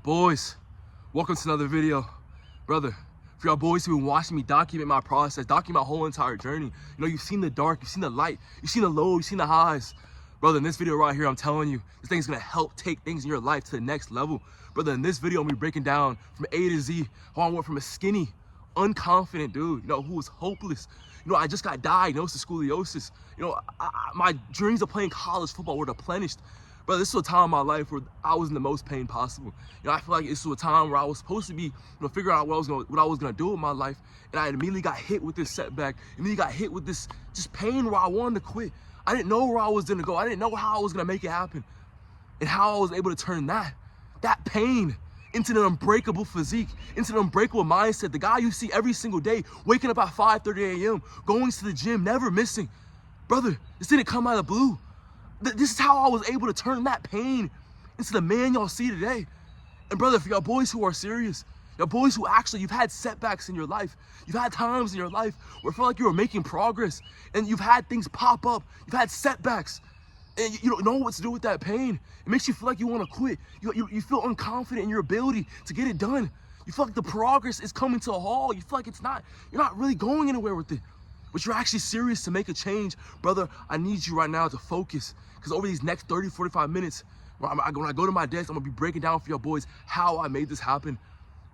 Boys, welcome to another video. Brother, for y'all boys who've been watching me document my process, document my whole entire journey, you know, you've seen the dark, you've seen the light, you've seen the low, you've seen the highs. Brother, in this video right here, I'm telling you, this thing's gonna help take things in your life to the next level. Brother, in this video, I'm gonna be breaking down from A to Z how I went from a skinny, unconfident dude, you know, who was hopeless. You know, I just got diagnosed with scoliosis. You know, my dreams of playing college football were replenished. But this was a time in my life where I was in the most pain possible. You know, I feel like this was a time where I was supposed to be, you know, figuring out what I was gonna do with my life, and I immediately got hit with this setback. Immediately got hit with this just pain where I wanted to quit. I didn't know where I was gonna go. I didn't know how I was gonna make it happen, and how I was able to turn that pain into an unbreakable physique, into an unbreakable mindset. The guy you see every single day, waking up at 5:30 a.m., going to the gym, never missing. Brother, this didn't come out of the blue. This is how I was able to turn that pain into the man y'all see today. And brother, for y'all boys who are serious, y'all boys who actually, you've had setbacks in your life, you've had times in your life where it felt like you were making progress, and you've had things pop up, you've had setbacks, and you don't know what to do with that pain. It makes you feel like you want to quit. You feel unconfident in your ability to get it done. You feel like the progress is coming to a halt. You feel like you're not really going anywhere with it. But you're actually serious to make a change. Brother, I need you right now to focus, because over these next 30, 45 minutes, when I go to my desk, I'm gonna be breaking down for your boys how I made this happen.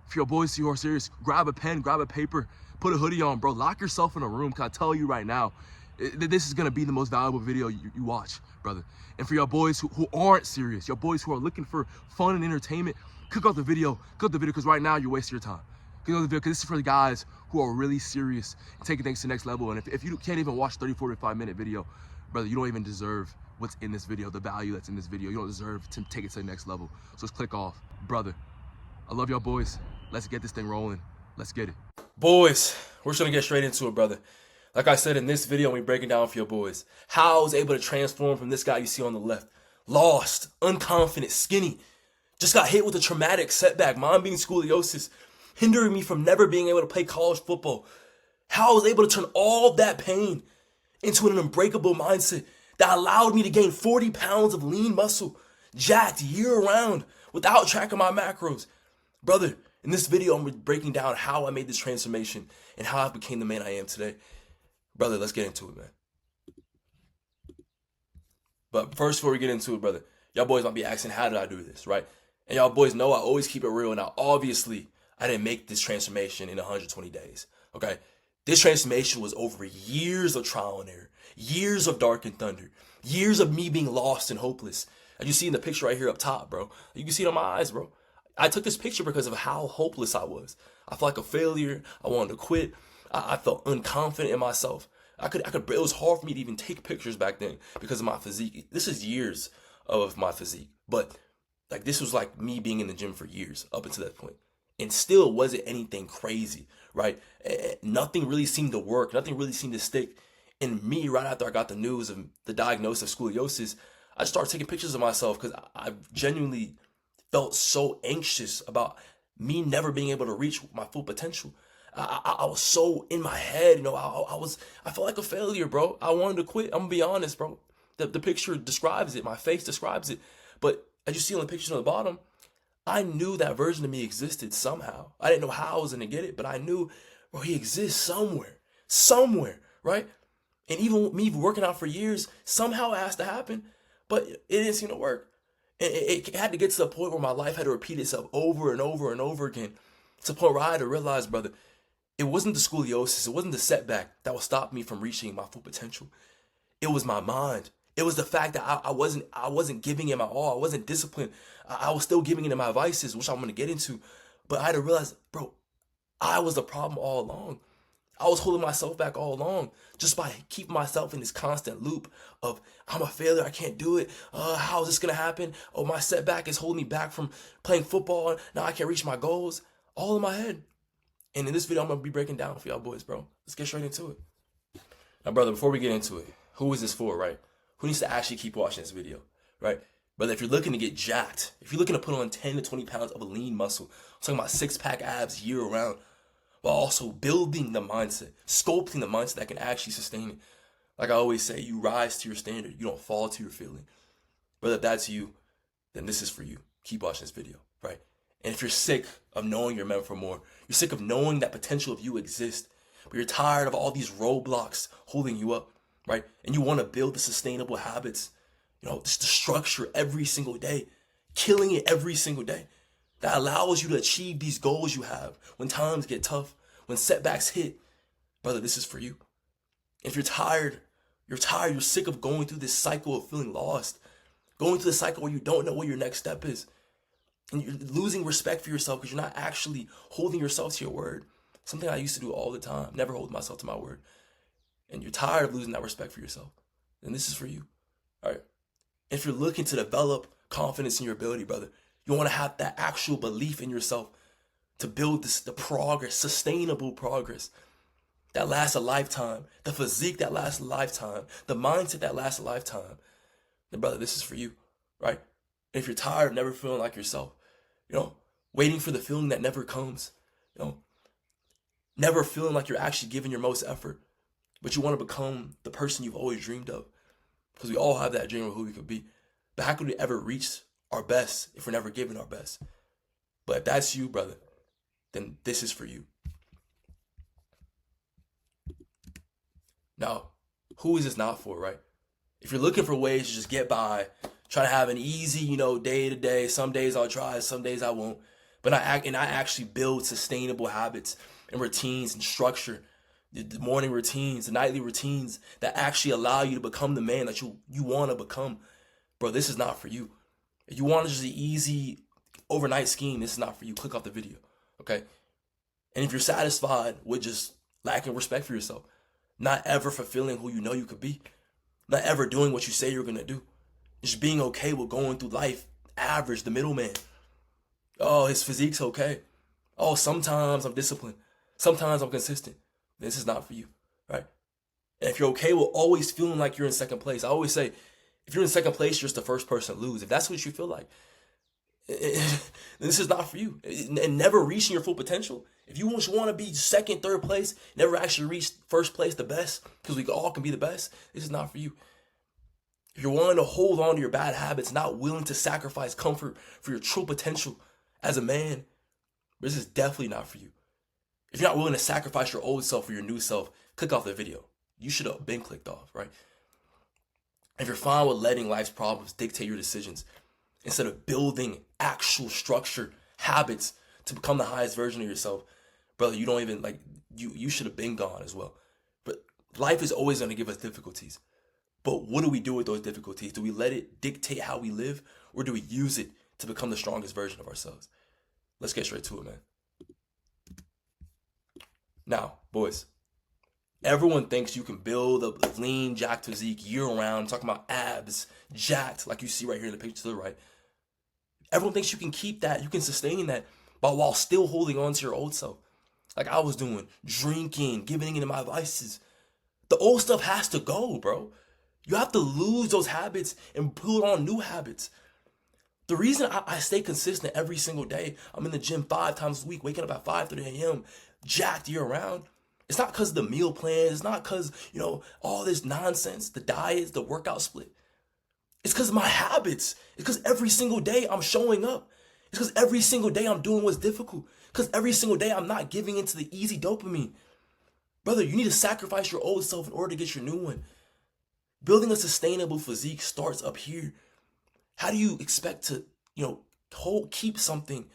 For your boys who are serious, grab a pen, grab a paper, put a hoodie on, bro. Lock yourself in a room, because I tell you right now, this is gonna be the most valuable video you watch, brother. And for your boys who aren't serious, your boys who are looking for fun and entertainment, click off the video, because right now you're wasting your time. Because this is for the guys who are really serious and taking things to the next level. And if you can't even watch 30, 45-minute video, brother, you don't even deserve what's in this video, the value that's in this video. You don't deserve to take it to the next level. So just click off. Brother, I love y'all boys. Let's get this thing rolling. Let's get it. Boys, we're just gonna get straight into it, brother. Like I said in this video, we're breaking down for your boys how I was able to transform from this guy you see on the left. Lost, unconfident, skinny. Just got hit with a traumatic setback, mine being scoliosis, hindering me from never being able to play college football. How I was able to turn all that pain into an unbreakable mindset that allowed me to gain 40 pounds of lean muscle, jacked year round, without tracking my macros. Brother, in this video, I'm breaking down how I made this transformation and how I became the man I am today. Brother, let's get into it, man. But first, before we get into it, brother, y'all boys might be asking, how did I do this, right? And y'all boys know I always keep it real. Now, obviously, I didn't make this transformation in 120 days, okay? This transformation was over years of trial and error, years of dark and thunder, years of me being lost and hopeless. As you see in the picture right here up top, bro. You can see it on my eyes, bro. I took this picture because of how hopeless I was. I felt like a failure. I wanted to quit. I felt unconfident in myself. It was hard for me to even take pictures back then because of my physique. This is years of my physique, but like this was like me being in the gym for years up until that point. And still wasn't anything crazy, right? Nothing really seemed to work. Nothing really seemed to stick. And me, right after I got the news of the diagnosis of scoliosis, I started taking pictures of myself because I genuinely felt so anxious about me never being able to reach my full potential. I was so in my head, you know, I felt like a failure, bro. I wanted to quit. I'm gonna be honest, bro. The picture describes it. My face describes it. But as you see on the picture on the bottom, I knew that version of me existed somehow. I didn't know how I was gonna get it, but I knew, bro, he exists somewhere, right? And even me working out for years, somehow it has to happen, but it didn't seem to work. And it had to get to the point where my life had to repeat itself over and over and over again. To the point where I had to realize, brother, it wasn't the scoliosis, it wasn't the setback that would stop me from reaching my full potential. It was my mind. It was the fact that I wasn't giving it my all. I wasn't disciplined. I was still giving it my vices, which I'm gonna get into. But I had to realize, bro, I was the problem all along. I was holding myself back all along just by keeping myself in this constant loop of I'm a failure, I can't do it. How is this gonna happen? Oh, my setback is holding me back from playing football. Now I can't reach my goals. All in my head. And in this video, I'm gonna be breaking down for y'all boys, bro. Let's get straight into it. Now, brother, before we get into it, who is this for, right? Who needs to actually keep watching this video, right? Brother, if you're looking to get jacked, if you're looking to put on 10 to 20 pounds of a lean muscle, I'm talking about six-pack abs year round, while also building the mindset, sculpting the mindset that can actually sustain it. Like I always say, you rise to your standard. You don't fall to your feeling. Brother, if that's you, then this is for you. Keep watching this video, right? And if you're sick of knowing you're meant for more, you're sick of knowing that potential of you exists, but you're tired of all these roadblocks holding you up, right? And you want to build the sustainable habits, just the structure every single day, killing it every single day that allows you to achieve these goals you have when times get tough, when setbacks hit. Brother, this is for you. If you're tired, you're sick of going through this cycle of feeling lost, going through the cycle where you don't know what your next step is, and you're losing respect for yourself because you're not actually holding yourself to your word. Something I used to do all the time, never hold myself to my word. And you're tired of losing that respect for yourself, then this is for you. All right. If you're looking to develop confidence in your ability, brother, you want to have that actual belief in yourself to build the progress, sustainable progress that lasts a lifetime, the physique that lasts a lifetime, the mindset that lasts a lifetime, then brother, this is for you, right? And if you're tired of never feeling like yourself, waiting for the feeling that never comes, never feeling like you're actually giving your most effort, but you want to become the person you've always dreamed of, because we all have that dream of who we could be. But how could we ever reach our best if we're never giving our best? But if that's you, brother, then this is for you. Now, who is this not for, right? If you're looking for ways to just get by, try to have an easy, day to day, some days I'll try, some days I won't, but I actually build sustainable habits and routines and structure, the morning routines, the nightly routines that actually allow you to become the man that you want to become. Bro, this is not for you. If you want just the easy overnight scheme, this is not for you. Click off the video, okay? And if you're satisfied with just lacking respect for yourself, not ever fulfilling who you know you could be, not ever doing what you say you're going to do, just being okay with going through life average, the middleman. Oh, his physique's okay. Oh, sometimes I'm disciplined. Sometimes I'm consistent. This is not for you, right? And if you're okay with always feeling like you're in second place, I always say, if you're in second place, you're just the first person to lose. If that's what you feel like, this is not for you. And never reaching your full potential. If you want to be second, third place, never actually reach first place, the best, because we all can be the best, this is not for you. If you're willing to hold on to your bad habits, not willing to sacrifice comfort for your true potential as a man, this is definitely not for you. If you're not willing to sacrifice your old self for your new self, click off the video. You should have been clicked off, right? If you're fine with letting life's problems dictate your decisions, instead of building actual structured habits to become the highest version of yourself, brother, you don't even you should have been gone as well. But life is always going to give us difficulties. But what do we do with those difficulties? Do we let it dictate how we live, or do we use it to become the strongest version of ourselves? Let's get straight to it, man. Now, boys, everyone thinks you can build a lean, jacked physique year-round. I'm talking about abs, jacked, like you see right here in the picture to the right. Everyone thinks you can keep that, you can sustain that, but while still holding on to your old self. Like I was doing, drinking, giving into my vices. The old stuff has to go, bro. You have to lose those habits and put on new habits. The reason I stay consistent every single day, I'm in the gym 5 times a week, waking up at 5:30 a.m., jacked year-round. It's not because of the meal plan. It's not because, all this nonsense, the diets, the workout split. It's because of my habits. It's because every single day I'm showing up. It's because every single day I'm doing what's difficult. Because every single day I'm not giving into the easy dopamine. Brother, you need to sacrifice your old self in order to get your new one. Building a sustainable physique starts up here. How do you expect to, keep something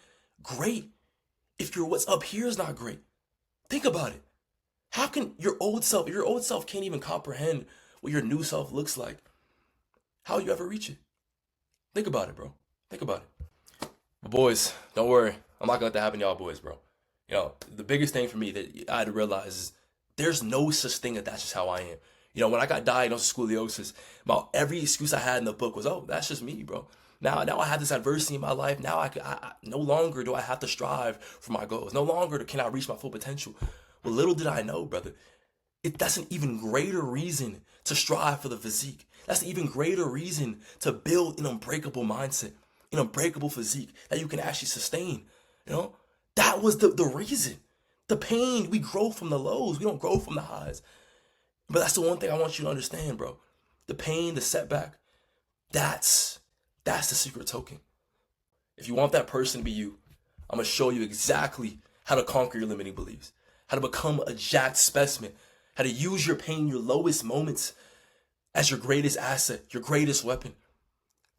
great if what's up here is not great? Think about it. How can your old self can't even comprehend what your new self looks like? How will you ever reach it? Think about it, bro. Think about it. But boys, don't worry. I'm not gonna let that happen to y'all boys, bro. The biggest thing for me that I had to realize is there's no such thing as that's just how I am. When I got diagnosed with scoliosis, about every excuse I had in the book was, oh, that's just me, bro. Now I have this adversity in my life. Now I no longer do I have to strive for my goals. No longer can I reach my full potential. Well, little did I know, brother, that's an even greater reason to strive for the physique. That's an even greater reason to build an unbreakable mindset, an unbreakable physique that you can actually sustain. That was the reason. The pain, we grow from the lows. We don't grow from the highs. But that's the one thing I want you to understand, bro. The pain, the setback, that's the secret token. If you want that person to be you, I'm going to show you exactly how to conquer your limiting beliefs, how to become a jacked specimen, how to use your pain, your lowest moments as your greatest asset, your greatest weapon.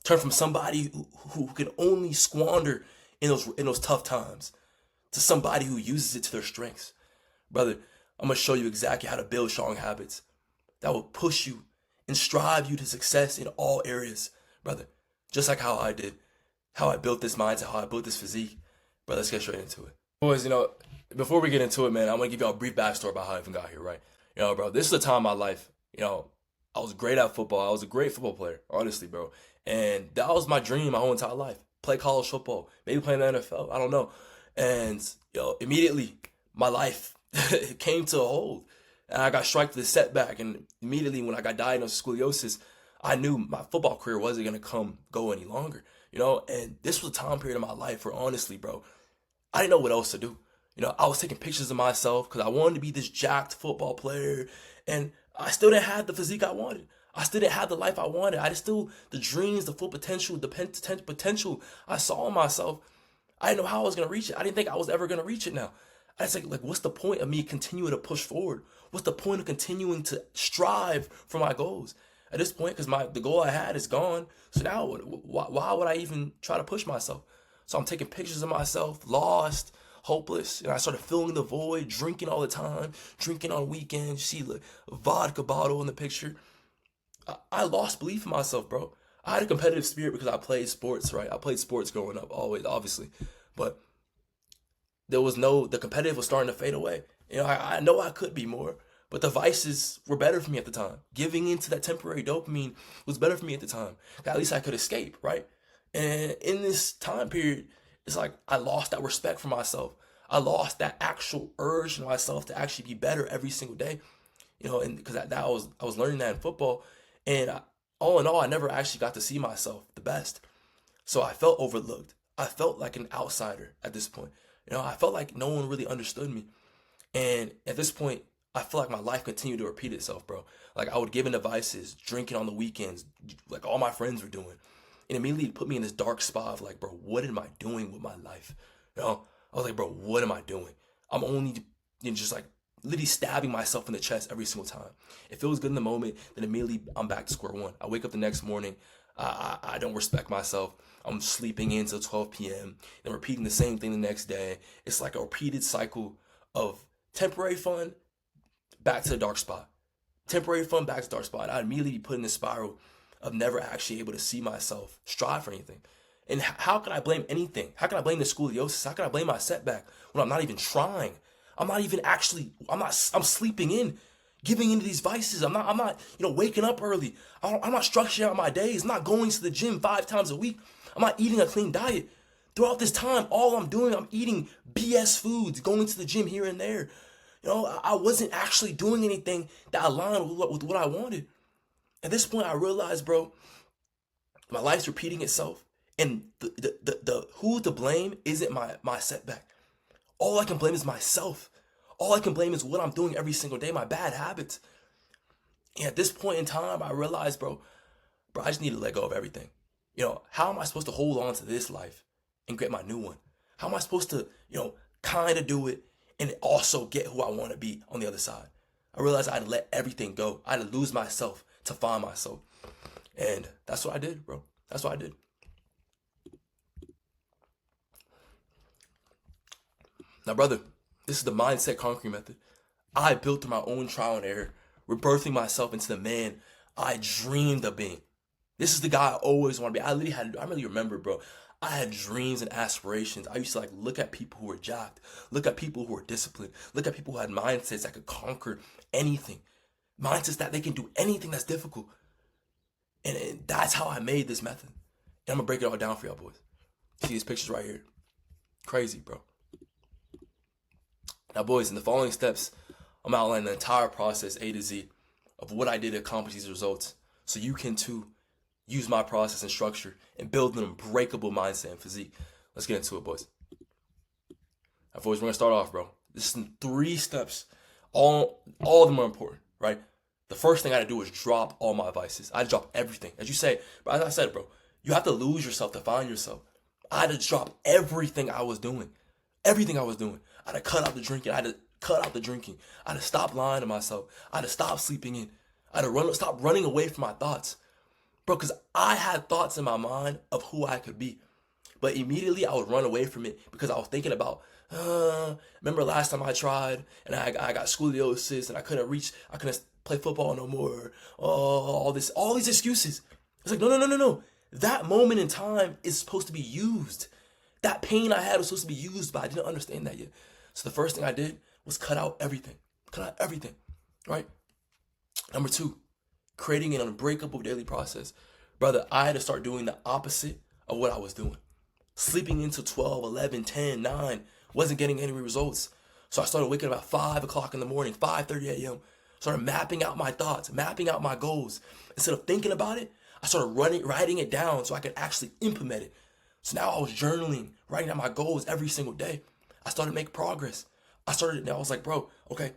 Turn from somebody who can only squander in those tough times to somebody who uses it to their strengths. Brother, I'm going to show you exactly how to build strong habits that will push you and strive you to success in all areas, brother. Just like how I did, how I built this mindset, how I built this physique. Brother, let's get straight into it. Boys, before we get into it, man, I'm going to give y'all a brief backstory about how I even got here, right? Bro, this is a time in my life, I was great at football. I was a great football player, honestly, bro. And that was my dream my whole entire life. Play college football, maybe play in the NFL, I don't know. And, immediately my life came to a halt. And I got struck with a setback. And immediately when I got diagnosed with scoliosis, I knew my football career wasn't going to go any longer, And this was a time period of my life where, honestly, bro, I didn't know what else to do. I was taking pictures of myself because I wanted to be this jacked football player. And I still didn't have the physique I wanted. I still didn't have the life I wanted. The dreams, the full potential, the potential I saw in myself. I didn't know how I was going to reach it. I didn't think I was ever going to reach it now. I was like, what's the point of me continuing to push forward? What's the point of continuing to strive for my goals? At this point, because the goal I had is gone. So now, why would I even try to push myself? So I'm taking pictures of myself, lost, hopeless, and I started filling the void, drinking all the time, drinking on weekends. You see the vodka bottle in the picture. I lost belief in myself, bro. I had a competitive spirit because I played sports, right? I played sports growing up, always, obviously. But the competitive was starting to fade away. I know I could be more, but the vices were better for me at the time. Giving into that temporary dopamine was better for me at the time. At least I could escape, right? And in this time period, it's like I lost that respect for myself. I lost that actual urge in myself to actually be better every single day. And because I was learning that in football. And all in all, I never actually got to see myself the best. So I felt overlooked. I felt like an outsider at this point. I felt like no one really understood me. And at this point, I feel like my life continued to repeat itself, bro. Like I would give in to vices, drinking on the weekends, like all my friends were doing. And immediately put me in this dark spot of like, bro, what am I doing with my life? I was like, bro, what am I doing? I'm only just like literally stabbing myself in the chest every single time. It feels good in the moment, then immediately I'm back to square one. I wake up the next morning, I don't respect myself. I'm sleeping in till 12 p.m. and repeating the same thing the next day. It's like a repeated cycle of temporary fun, back to the dark spot. Temporary fun, back to the dark spot. I'd immediately be put in this spiral of never actually able to see myself strive for anything. And how can I blame anything? How can I blame the scoliosis? How can I blame my setback when I'm not even trying? I'm sleeping in, giving into these vices. I'm not, waking up early. I'm not structuring out my days. I'm not going to the gym 5 times a week. I'm not eating a clean diet. Throughout this time, all I'm doing, I'm eating BS foods, going to the gym here and there. I wasn't actually doing anything that aligned with what I wanted. At this point, I realized, bro, my life's repeating itself, and the who to blame isn't my setback. All I can blame is myself. All I can blame is what I'm doing every single day, my bad habits. And at this point in time, I realized, bro, I just need to let go of everything. How am I supposed to hold on to this life and get my new one? How am I supposed to, kind of do it and also get who I want to be on the other side? I realized I had to let everything go. I had to lose myself to find myself. And that's what I did, bro. That's what I did. Now, brother, this is the mindset conquering method. I built through my own trial and error, rebirthing myself into the man I dreamed of being. This is the guy I always want to be. I really remember, bro. I had dreams and aspirations. I used to look at people who were jacked, look at people who were disciplined, look at people who had mindsets that could conquer anything, mindsets that they can do anything that's difficult. And that's how I made this method. And I'm gonna break it all down for y'all boys. See these pictures right here. Crazy, bro. Now, boys, in the following steps, I'm outlining the entire process, A to Z, of what I did to accomplish these results, so you can too use my process and structure and build an unbreakable mindset and physique. Let's get into it, boys. Now, boys, we're gonna start off, bro. This is in 3 steps. All of them are important, right? The first thing I had to do was drop all my vices. I had to drop everything. As you say, as I said, bro, you have to lose yourself to find yourself. I had to drop everything I was doing. Everything I was doing. I had to cut out the drinking. I had to cut out the drinking. I had to stop lying to myself. I had to stop sleeping in. I had to stop running away from my thoughts. Bro, because I had thoughts in my mind of who I could be. But immediately I would run away from it because I was thinking about, remember last time I tried and I got scoliosis and I couldn't play football no more. Oh, all these excuses. It's like, no. That moment in time is supposed to be used. That pain I had was supposed to be used, but I didn't understand that yet. So the first thing I did was cut out everything. Cut out everything, right? Number 2, creating an unbreakable daily process. Brother, I had to start doing the opposite of what I was doing. Sleeping into 12, 11, 10, 9, wasn't getting any results. So I started waking up at 5 o'clock in the morning, 5:30 a.m. Started mapping out my thoughts, mapping out my goals. Instead of thinking about it, I started writing it down so I could actually implement it. So now I was journaling, writing out my goals every single day. I started to make progress. I was like, bro, okay,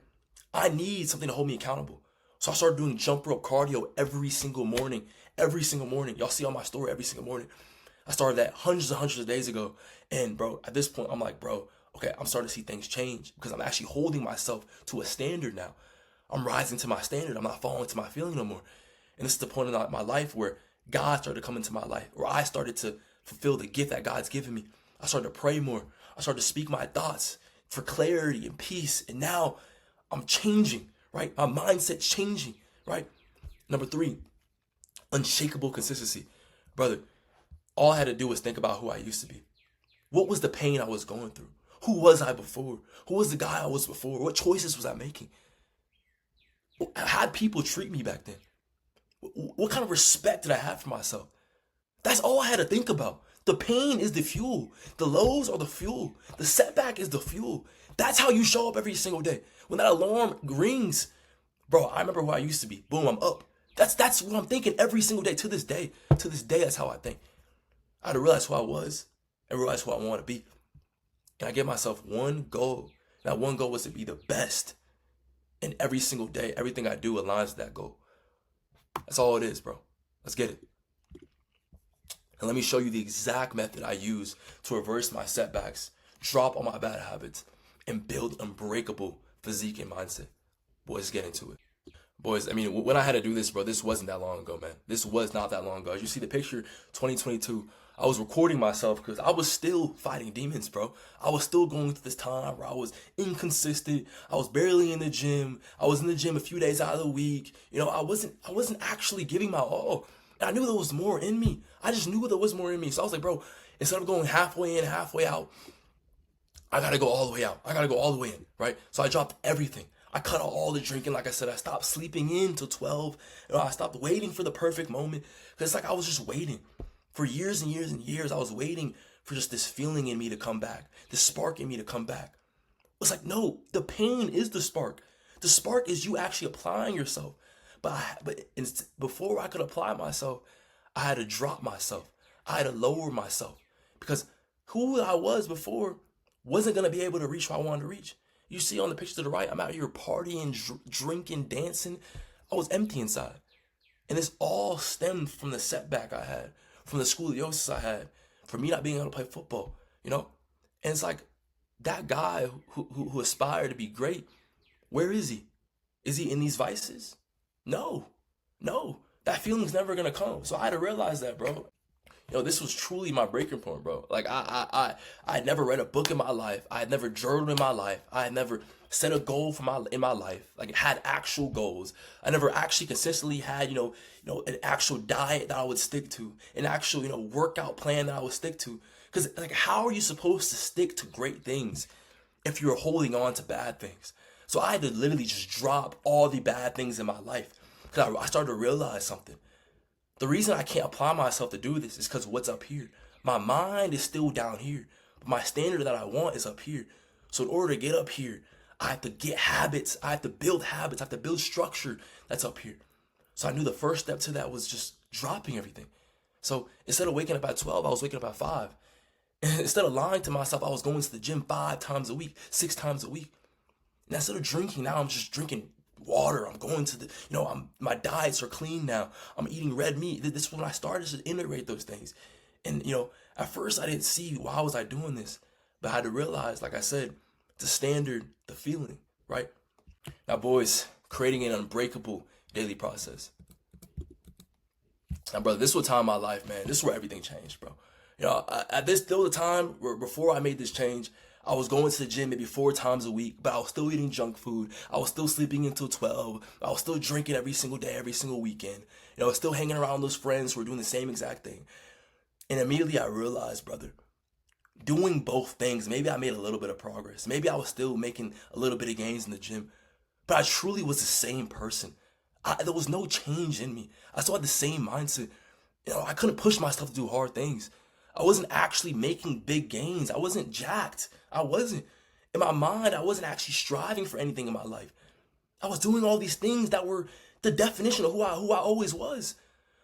I need something to hold me accountable. So I started doing jump rope cardio every single morning. Every single morning. Y'all see on my story every single morning. I started that hundreds of days ago. And bro, at this point, I'm like, bro, okay, I'm starting to see things change because I'm actually holding myself to a standard now. I'm rising to my standard. I'm not falling to my feeling no more. And this is the point in my life where God started to come into my life, where I started to fulfill the gift that God's given me. I started to pray more. I started to speak my thoughts for clarity and peace. And now I'm changing, right? My mindset's changing, right? Number 3, unshakable consistency. Brother, all I had to do was think about who I used to be. What was the pain I was going through? Who was I before? Who was the guy I was before? What choices was I making? How did people treat me back then? What kind of respect did I have for myself? That's all I had to think about. The pain is the fuel. The lows are the fuel. The setback is the fuel. That's how you show up every single day. When that alarm rings, bro, I remember who I used to be. Boom, I'm up. That's what I'm thinking every single day. To this day, that's how I think. I had to realize who I was and realize who I want to be. And I gave myself one goal. That one goal was to be the best. And every single day, everything I do aligns to that goal. That's all it is, bro. Let's get it. And let me show you the exact method I use to reverse my setbacks, drop all my bad habits, and build unbreakable physique and mindset. Boys, let's get into it. Boys, I mean, when I had to do this, bro, this wasn't that long ago, man. This was not that long ago. As you see the picture, 2022, I was recording myself because I was still fighting demons, bro. I was still going through this time where I was inconsistent. I was barely in the gym. I was in the gym a few days out of the week. You know, I wasn't actually giving my all. And I knew there was more in me. I just knew there was more in me. So I was like, bro, instead of going halfway in, halfway out, I gotta go all the way out. I gotta go all the way in, right? So I dropped everything. I cut out all the drinking. Like I said, I stopped sleeping in till 12. You know, I stopped waiting for the perfect moment. Because it's like I was just waiting. For years and years and years, I was waiting for just this feeling in me to come back. This spark in me to come back. It's like, no, the pain is the spark. The spark is you actually applying yourself. But before I could apply myself, I had to drop myself. I had to lower myself. Because who I was before wasn't going to be able to reach where I wanted to reach. You see on the picture to the right, I'm out here partying, drinking, dancing. I was empty inside. And this all stemmed from the setback I had, from the scoliosis I had, from me not being able to play football, you know? And it's like, that guy who aspired to be great, where is he? Is he in these vices? No. That feeling's never gonna come. So I had to realize that, bro. You know, this was truly my breaking point, bro. Like I had never read a book in my life. I had never journaled in my life. I had never set a goal in my life. Like had actual goals. I never actually consistently had, you know, an actual diet that I would stick to, an actual, you know, workout plan that I would stick to. Because like, how are you supposed to stick to great things if you're holding on to bad things? So I had to literally just drop all the bad things in my life. Because I started to realize something. The reason I can't apply myself to do this is because what's up here. My mind is still down here. But my standard that I want is up here. So in order to get up here, I have to get habits. I have to build habits. I have to build structure that's up here. So I knew the first step to that was just dropping everything. So instead of waking up at 12, I was waking up at 5. And instead of lying to myself, I was going to the gym 5 times a week, 6 times a week. And instead of drinking, now I'm just drinking water. I'm going to my diets are clean now. I'm eating red meat. This is when I started to integrate those things. And, you know, at first I didn't see why was I doing this. But I had to realize, like I said, the standard, the feeling, right? Now, boys, creating an unbreakable daily process. Now, brother, this was a time in my life, man. This is where everything changed, bro. There was a time where before I made this change, I was going to the gym maybe 4 times a week, but I was still eating junk food. I was still sleeping until 12. I was still drinking every single day, every single weekend. I was still hanging around those friends who were doing the same exact thing. And immediately I realized, brother, doing both things, maybe I made a little bit of progress. Maybe I was still making a little bit of gains in the gym, but I truly was the same person. There was no change in me. I still had the same mindset. I couldn't push myself to do hard things. I wasn't actually making big gains. I wasn't jacked. I wasn't. In my mind, I wasn't actually striving for anything in my life. I was doing all these things that were the definition of who I always was.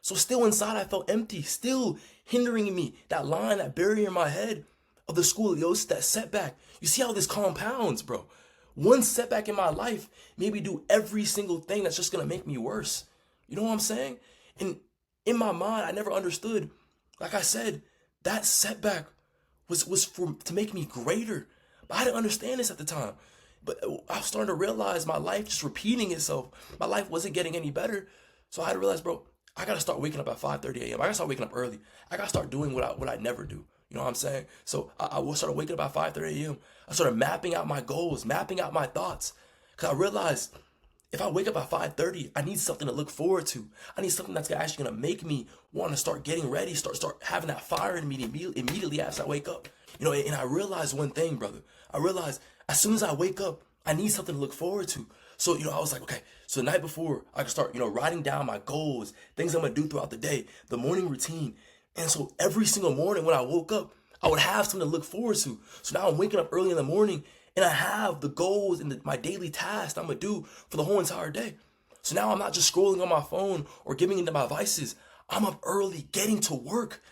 So still inside, I felt empty, still hindering me. That line, that barrier in my head of the scoliosis, that setback. You see how this compounds, bro. One setback in my life made me do every single thing that's just going to make me worse. You know what I'm saying? And in my mind, I never understood, like I said, that setback was to make me greater. But I didn't understand this at the time. But I was starting to realize my life just repeating itself. My life wasn't getting any better. So I had to realize, bro, I got to start waking up at 5:30 a.m. I got to start waking up early. I got to start doing what I never do. You know what I'm saying? So I started waking up at 5:30 a.m. I started mapping out my goals, mapping out my thoughts. Because I realized if I wake up at 5:30, I need something to look forward to. I need something that's actually going to make me want to start getting ready, start having that fire in me immediately after I wake up. And I realized one thing, brother. I realized as soon as I wake up, I need something to look forward to. So, I was like, okay, so the night before, I could start, writing down my goals, things I'm going to do throughout the day, the morning routine. And so every single morning when I woke up, I would have something to look forward to. So now I'm waking up early in the morning and I have the goals and my daily tasks I'm going to do for the whole entire day. So now I'm not just scrolling on my phone or giving into my vices. I'm up early, getting to work.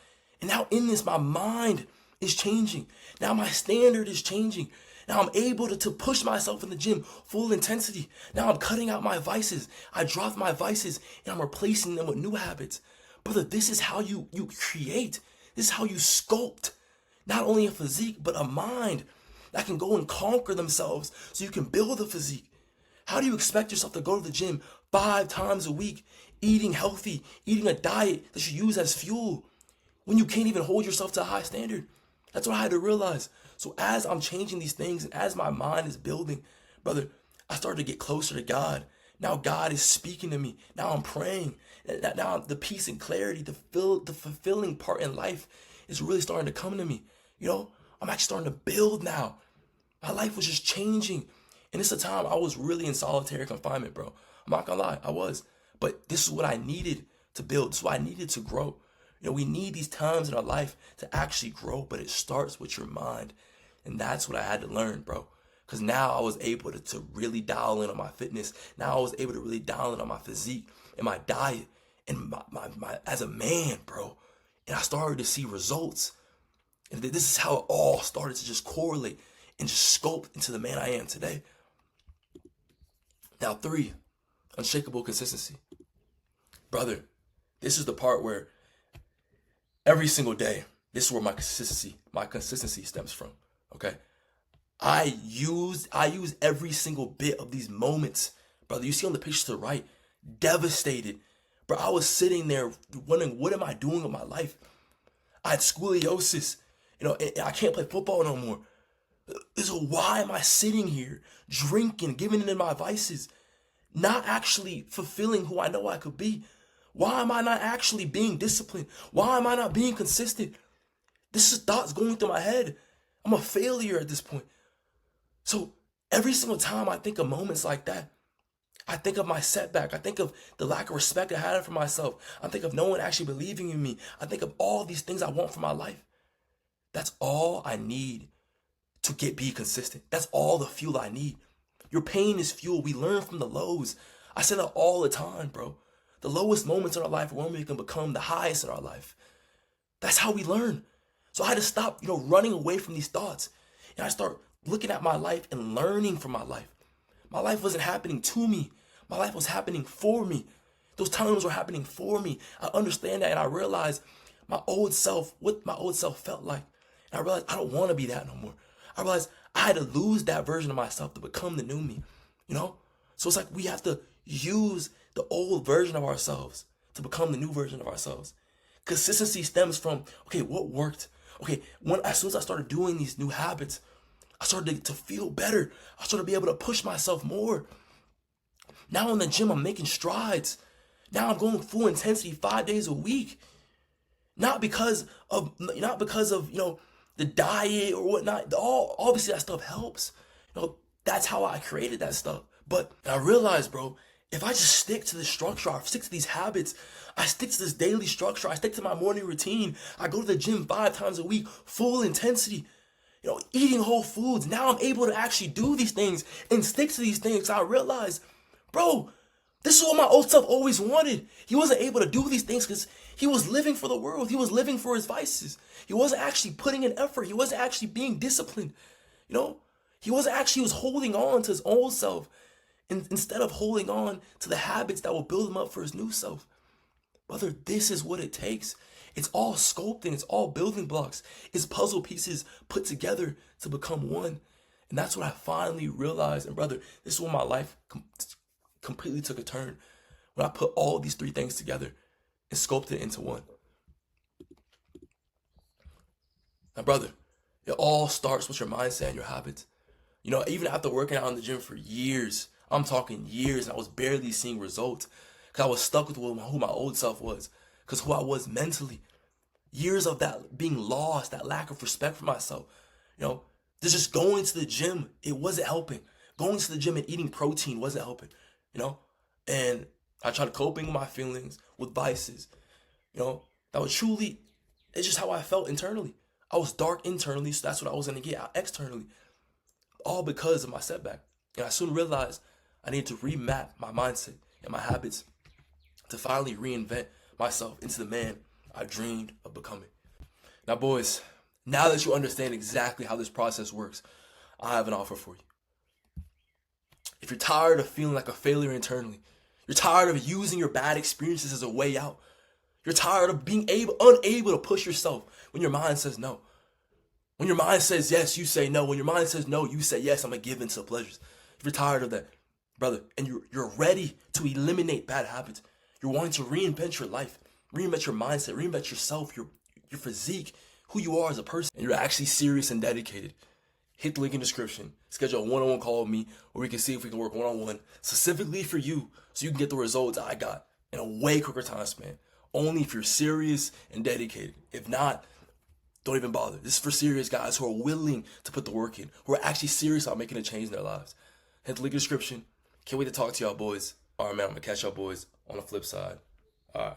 And now in this, my mind is changing. Now my standard is changing. Now I'm able to push myself in the gym full intensity. Now I'm cutting out my vices. I dropped my vices and I'm replacing them with new habits. Brother, this is how you create. This is how you sculpt not only a physique, but a mind that can go and conquer themselves so you can build a physique. How do you expect yourself to go to the gym 5 times a week, eating healthy, eating a diet that you use as fuel, when you can't even hold yourself to a high standard? That's what I had to realize. So as I'm changing these things and as my mind is building, brother, I started to get closer to God. Now God is speaking to me. Now I'm praying. Now the peace and clarity, the fulfilling part in life is really starting to come to me. I'm actually starting to build now. My life was just changing. And it's a time I was really in solitary confinement, bro. I'm not gonna lie, I was. But this is what I needed to build. This is what I needed to grow. We need these times in our life to actually grow, but it starts with your mind. And that's what I had to learn, bro. Because now I was able to really dial in on my fitness. Now I was able to really dial in on my physique and my diet and my as a man, bro. And I started to see results. And this is how it all started to just correlate and just sculpt into the man I am today. Now 3, unshakable consistency. Brother, this is the part where every single day, this is where my consistency stems from. Okay? I use every single bit of these moments. Brother, you see on the picture to the right, devastated. Bro, I was sitting there wondering, what am I doing with my life? I had scoliosis. And I can't play football no more. So why am I sitting here drinking, giving in my vices, not actually fulfilling who I know I could be? Why am I not actually being disciplined? Why am I not being consistent? This is thoughts going through my head. I'm a failure at this point. So every single time I think of moments like that, I think of my setback. I think of the lack of respect I had for myself. I think of no one actually believing in me. I think of all these things I want for my life. That's all I need to be consistent. That's all the fuel I need. Your pain is fuel. We learn from the lows. I say that all the time, bro. The lowest moments in our life are when we can become the highest in our life. That's how we learn. So I had to stop, running away from these thoughts. And I start looking at my life and learning from my life. My life wasn't happening to me. My life was happening for me. Those times were happening for me. I understand that and I realized what my old self felt like. And I realized I don't want to be that no more. I realized I had to lose that version of myself to become the new me, you know? So it's like we have to use the old version of ourselves to become the new version of ourselves. Consistency stems from, okay, what worked? Okay, as soon as I started doing these new habits, I started to feel better. I started to be able to push myself more. Now in the gym, I'm making strides. Now I'm going full intensity 5 days a week. Not because of the diet or whatnot. Obviously that stuff helps. That's how I created that stuff. But I realized, bro, if I just stick to the structure, I stick to these habits, I stick to this daily structure, I stick to my morning routine, I go to the gym 5 times a week, full intensity, eating whole foods. Now I'm able to actually do these things and stick to these things. I realized, bro, this is what my old self always wanted. He wasn't able to do these things because he was living for the world. He was living for his vices. He wasn't actually putting in effort. He wasn't actually being disciplined. He was holding on to his old self instead of holding on to the habits that will build him up for his new self. Brother, this is what it takes. It's all sculpting. It's all building blocks. It's puzzle pieces put together to become one. And that's what I finally realized. And brother, this is when my life completely took a turn. When I put all these 3 things together and sculpted it into one. Now, brother, it all starts with your mindset and your habits. Even after working out in the gym for years, I'm talking years, and I was barely seeing results because I was stuck with who my old self was, because who I was mentally. Years of that being lost, that lack of respect for myself. Just going to the gym, it wasn't helping. Going to the gym and eating protein wasn't helping, And I tried coping with my feelings with vices, that was truly, it's just how I felt internally. I was dark internally, so that's what I was going to get out externally. All because of my setback. And I soon realized I needed to remap my mindset and my habits to finally reinvent myself into the man I dreamed of becoming. Now, boys, now that you understand exactly how this process works, I have an offer for you. If you're tired of feeling like a failure internally, you're tired of using your bad experiences as a way out, you're tired of being unable to push yourself when your mind says no. When your mind says yes, you say no. When your mind says no, you say yes, I'm going to give in to the pleasures. If you're tired of that, brother, and you're ready to eliminate bad habits, you're wanting to reinvent your life, reinvent your mindset, reinvent yourself, your physique, who you are as a person, and you're actually serious and dedicated, hit the link in the description. Schedule a one-on-one call with me where we can see if we can work one-on-one specifically for you so you can get the results I got in a way quicker time span. Only if you're serious and dedicated. If not, don't even bother. This is for serious guys who are willing to put the work in, who are actually serious about making a change in their lives. Hit the link in the description. Can't wait to talk to y'all boys. All right, man, I'm going to catch y'all boys on the flip side. All right.